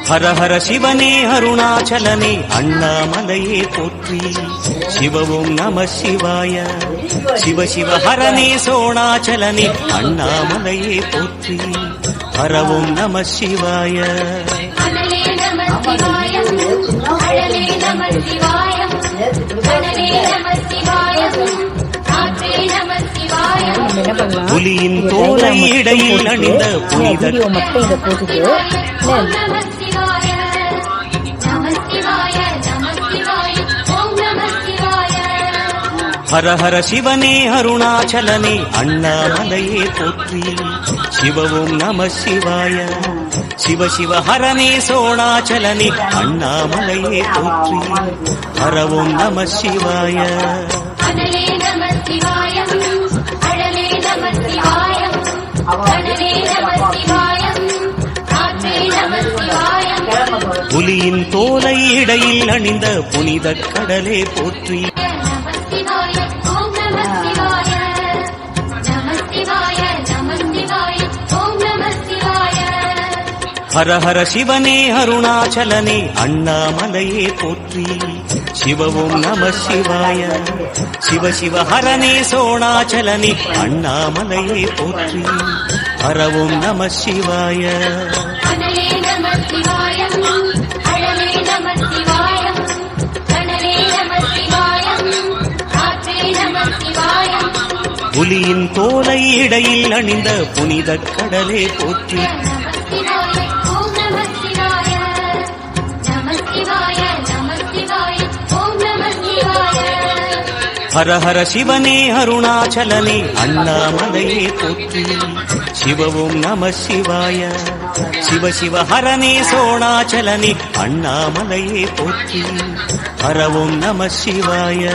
ஹர ஹர சிவனே அருணாச்சலனே அண்ணாமலையே போற்றி. சிவவும் நம சிவாய. சிவ சிவ ஹரனே சோணாச்சலனே அண்ணாமலையே போற்றி. ஹரவும் நம சிவாய. புலியின் தோலை இடையில் அணிந்த புனித ஹர ஹர சிவனே அருணாச்சலனே அண்ணாமலையே போற்றி. சிவவும் நம சிவாய. சிவ சிவ ஹரனே சோணாச்சலனே அண்ணாமலையே போற்றி. ஹரவும் நம சிவாய. புலியின் தோலை இடையில் அணிந்த புனித கடலே போற்றி. ஹர ஹர சிவனே அருணாச்சலனே அண்ணாமலையே போற்றி. சிவவும் நம சிவாய. சிவ சிவ ஹரனே சோணாச்சலனே அண்ணாமலையே போற்றி. ஹரவும் நம சிவாய. புலியின் தோலை இடையில் அணிந்த புனித கடலே போற்றி. ஹர ஹர சிவனே அருணாச்சலனே அண்ணாமலையே போற்றி. சிவவும் நம சிவாய. சிவ சிவ ஹரனே சோணாச்சலனே அண்ணாமலையே போற்றி. ஹரவும் நம சிவாய.